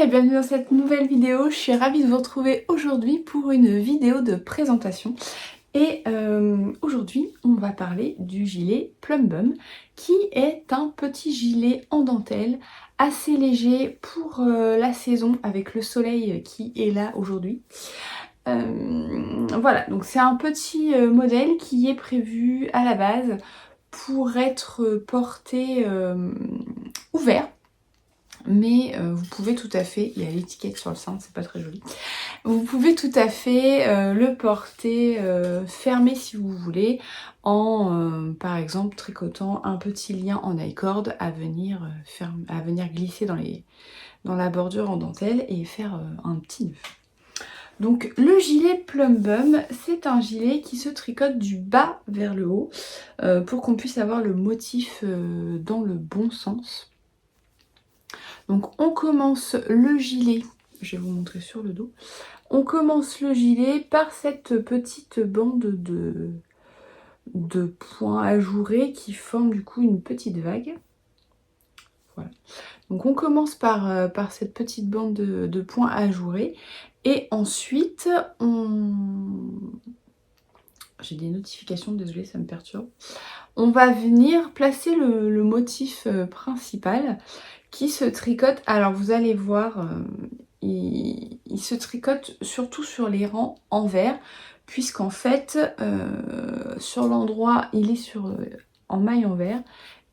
et bienvenue dans cette nouvelle vidéo. Je suis ravie de vous retrouver aujourd'hui pour une vidéo de présentation. Et aujourd'hui, on va parler du gilet Plum Bum, qui est un petit gilet en dentelle assez léger pour la saison avec le soleil qui est là aujourd'hui. Voilà, donc c'est un petit modèle qui est prévu à la base pour être porté ouvert. Mais vous pouvez tout à fait, il y a l'étiquette sur le sein, c'est pas très joli. Vous pouvez tout à fait le porter fermé si vous voulez, en par exemple tricotant un petit lien en I-cord à venir glisser dans la bordure en dentelle et faire un petit nœud. Donc le gilet Plum Bum, c'est un gilet qui se tricote du bas vers le haut pour qu'on puisse avoir le motif dans le bon sens. Donc on commence le gilet, je vais vous montrer sur le dos, on commence le gilet par cette petite bande de points ajourés qui forment du coup une petite vague. Voilà. Donc on commence par cette petite bande de points ajourés et ensuite j'ai des notifications, désolée, ça me perturbe. On va venir placer le motif principal qui se tricote. Alors vous allez voir, il se tricote surtout sur les rangs envers, puisqu'en fait, sur l'endroit, il est en maille envers,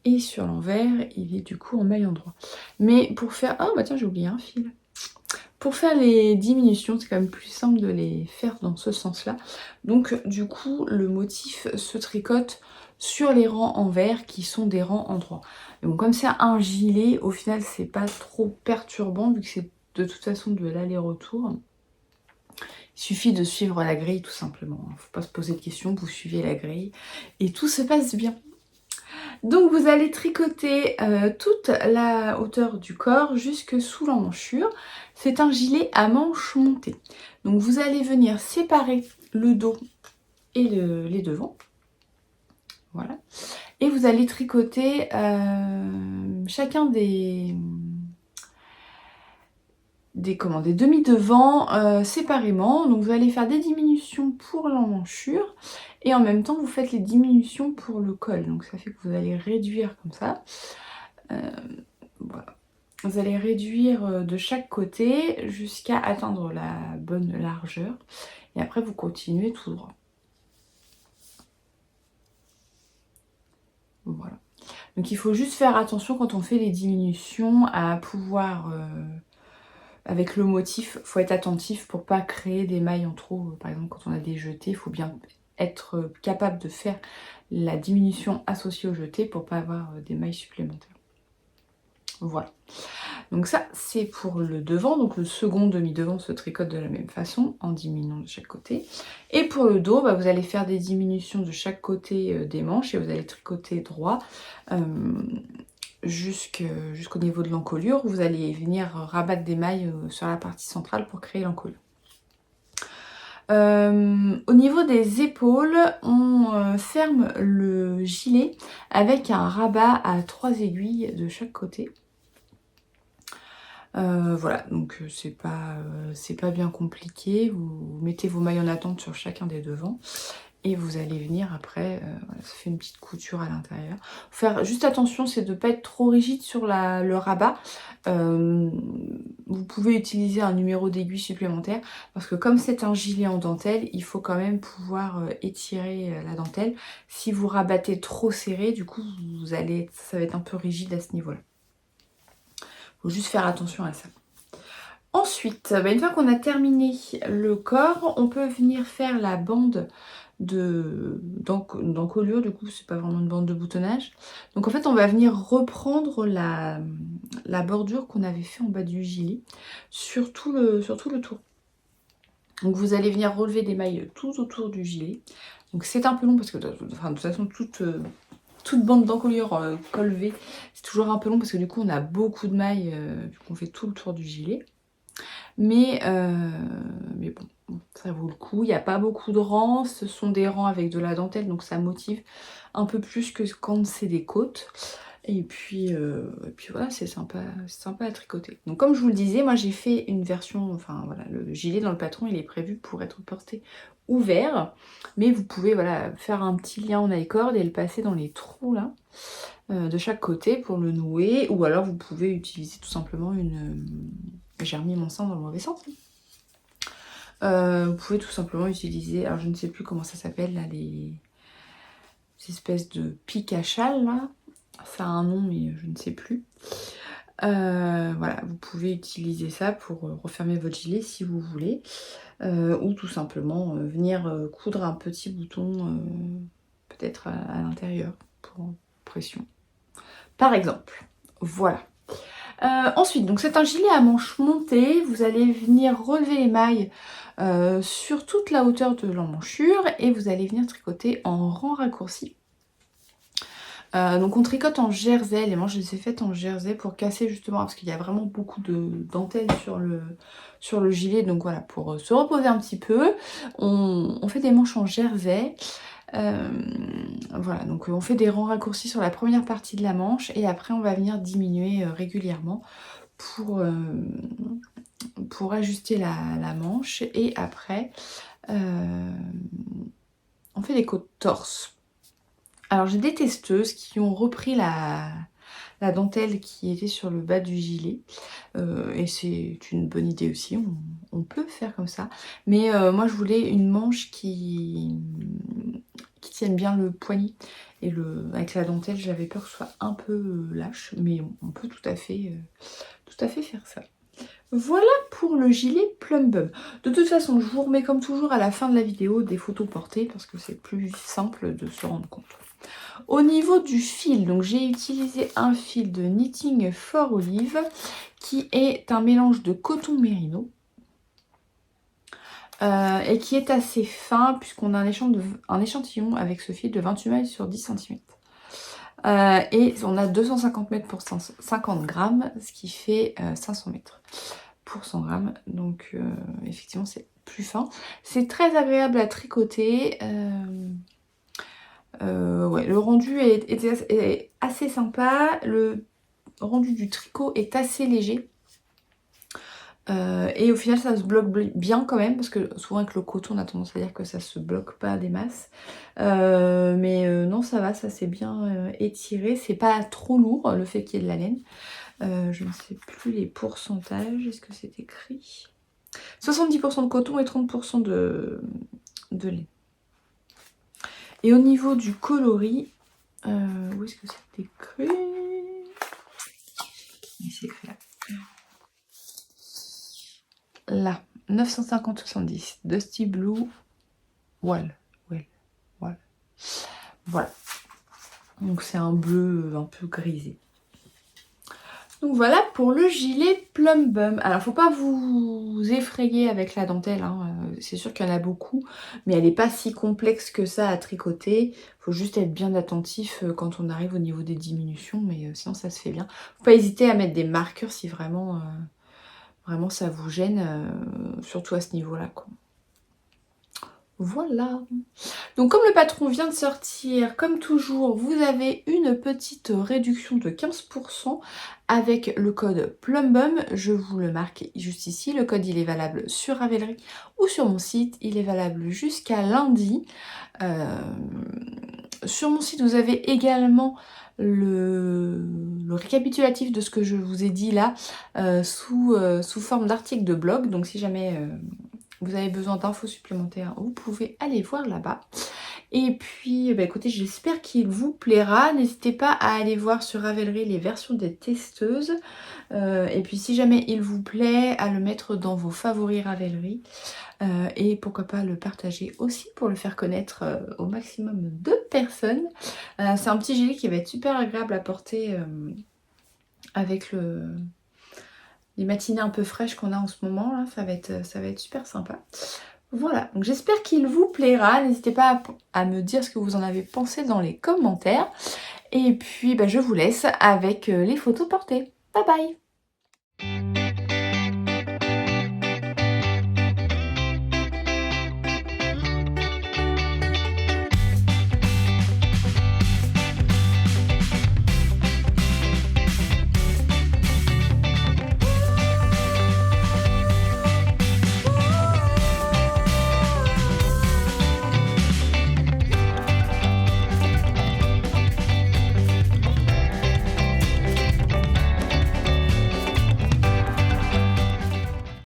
et sur l'envers, il est du coup en maille endroit. Mais pour faire... Oh bah tiens, j'ai oublié un fil. Pour faire les diminutions, c'est quand même plus simple de les faire dans ce sens-là. Donc du coup, le motif se tricote sur les rangs envers qui sont des rangs en droit. Donc comme c'est un gilet, au final c'est pas trop perturbant vu que c'est de toute façon de l'aller-retour. Il suffit de suivre la grille tout simplement. Il ne faut pas se poser de questions, vous suivez la grille et tout se passe bien. Donc vous allez tricoter toute la hauteur du corps jusque sous l'emmanchure. C'est un gilet à manches montées. Donc vous allez venir séparer le dos et les devants. Voilà. Et vous allez tricoter chacun des demi-devants séparément. Donc vous allez faire des diminutions pour l'emmanchure et en même temps vous faites les diminutions pour le col. Donc ça fait que vous allez réduire comme ça. Voilà. Vous allez réduire de chaque côté jusqu'à atteindre la bonne largeur. Et après vous continuez tout droit. Voilà. Donc il faut juste faire attention quand on fait les diminutions à pouvoir... avec le motif, il faut être attentif pour pas créer des mailles en trop. Par exemple, quand on a des jetés, il faut bien être capable de faire la diminution associée au jeté pour pas avoir des mailles supplémentaires. Voilà. Donc ça, c'est pour le devant. Donc le second demi-devant se tricote de la même façon, en diminuant de chaque côté. Et pour le dos, vous allez faire des diminutions de chaque côté des manches et vous allez tricoter droit. Jusqu'au niveau de l'encolure, vous allez venir rabattre des mailles sur la partie centrale pour créer l'encolure. Au niveau des épaules, on ferme le gilet avec un rabat à 3 aiguilles de chaque côté. Voilà, donc c'est pas bien compliqué. Vous mettez vos mailles en attente sur chacun des devants. Et vous allez venir après, voilà, ça fait une petite couture à l'intérieur. Faire juste attention, c'est de ne pas être trop rigide sur le rabat. Vous pouvez utiliser un numéro d'aiguille supplémentaire parce que comme c'est un gilet en dentelle, il faut quand même pouvoir étirer la dentelle. Si vous rabattez trop serré, du coup, ça va être un peu rigide à ce niveau-là. Il faut juste faire attention à ça. Ensuite, une fois qu'on a terminé le corps, on peut venir faire la bande d'encolure, du coup c'est pas vraiment une bande de boutonnage. Donc en fait on va venir reprendre la bordure qu'on avait fait en bas du gilet sur tout le tour. Donc vous allez venir relever des mailles tout autour du gilet. Donc c'est un peu long parce que de toute façon toute bande d'encolure col V, c'est toujours un peu long parce que du coup on a beaucoup de mailles vu qu'on fait tout le tour du gilet. Mais bon, ça vaut le coup. Il n'y a pas beaucoup de rangs. Ce sont des rangs avec de la dentelle, donc ça motive un peu plus que quand c'est des côtes. Et puis voilà, c'est sympa à tricoter. Donc comme je vous le disais, moi j'ai fait une version, enfin voilà, le gilet dans le patron, il est prévu pour être porté ouvert. Mais vous pouvez voilà, faire un petit lien en I-cord et le passer dans les trous là, de chaque côté pour le nouer. Ou alors vous pouvez utiliser tout simplement une... J'ai remis mon sein dans le mauvais sens. Vous pouvez tout simplement utiliser, alors je ne sais plus comment ça s'appelle là, les espèces de pics à châle là. Ça a un nom mais je ne sais plus. Voilà, vous pouvez utiliser ça pour refermer votre gilet si vous voulez. Ou tout simplement venir coudre un petit bouton peut-être à l'intérieur pour pression. Par exemple, voilà. Ensuite, donc c'est un gilet à manches montées. Vous allez venir relever les mailles sur toute la hauteur de l'emmanchure et vous allez venir tricoter en rang raccourci. Donc on tricote en jersey, les manches je les ai faites en jersey pour casser justement, parce qu'il y a vraiment beaucoup de dentelle sur le gilet, donc voilà, pour se reposer un petit peu, on fait des manches en jersey. Voilà, donc on fait des rangs raccourcis sur la première partie de la manche et après on va venir diminuer régulièrement pour ajuster la manche, et après on fait des côtes torse. Alors j'ai des testeuses qui ont repris la dentelle qui était sur le bas du gilet, et c'est une bonne idée aussi, on peut faire comme ça. Mais moi je voulais une manche qui tienne bien le poignet, et avec la dentelle j'avais peur que ce soit un peu lâche, mais on peut tout à fait faire ça. Voilà pour le gilet Plum Bum. De toute façon, je vous remets comme toujours à la fin de la vidéo des photos portées parce que c'est plus simple de se rendre compte. Au niveau du fil, donc j'ai utilisé un fil de Knitting for Olive qui est un mélange de coton mérino et qui est assez fin puisqu'on a un échantillon avec ce fil de 28 mailles sur 10 cm. Et on a 250 mètres pour 50 grammes, ce qui fait 500 mètres pour 100 grammes. Donc effectivement c'est plus fin. C'est très agréable à tricoter. Ouais, le rendu est assez sympa. Le rendu du tricot est assez léger. Et au final ça se bloque bien quand même, parce que souvent avec le coton on a tendance à dire que ça se bloque pas des masses, mais non, ça va, ça s'est bien étiré, c'est pas trop lourd le fait qu'il y ait de la laine. Je ne sais plus les pourcentages, est-ce que c'est écrit? 70% de coton et 30% de laine. Et au niveau du coloris, où est-ce que c'est écrit? Oui, c'est écrit là. Là, 950-70, Dusty Blue Wall. Voilà. Donc c'est un bleu un peu grisé. Donc voilà pour le gilet Plum Bum. Alors faut pas vous effrayer avec la dentelle, hein. C'est sûr qu'il y en a beaucoup, mais elle n'est pas si complexe que ça à tricoter. Faut juste être bien attentif quand on arrive au niveau des diminutions, mais sinon ça se fait bien. Faut pas hésiter à mettre des marqueurs si vraiment... Vraiment, ça vous gêne, surtout à ce niveau-là, quoi. Voilà. Donc, comme le patron vient de sortir, comme toujours, vous avez une petite réduction de 15% avec le code PLUMBUM. Je vous le marque juste ici. Le code, il est valable sur Ravelry ou sur mon site. Il est valable jusqu'à lundi. Sur mon site, vous avez également le récapitulatif de ce que je vous ai dit là sous forme d'article de blog. Donc si jamais vous avez besoin d'infos supplémentaires, vous pouvez aller voir là-bas. Et puis bah, écoutez, j'espère qu'il vous plaira. N'hésitez pas à aller voir sur Ravelry les versions des testeuses. Et puis si jamais il vous plaît, à le mettre dans vos favoris Ravelry. Et pourquoi pas le partager aussi pour le faire connaître au maximum de personnes. C'est un petit gilet qui va être super agréable à porter avec les matinées un peu fraîches qu'on a en ce moment. Là, ça va être super sympa. Voilà, donc j'espère qu'il vous plaira. N'hésitez pas à me dire ce que vous en avez pensé dans les commentaires. Et puis bah, je vous laisse avec les photos portées. Bye bye!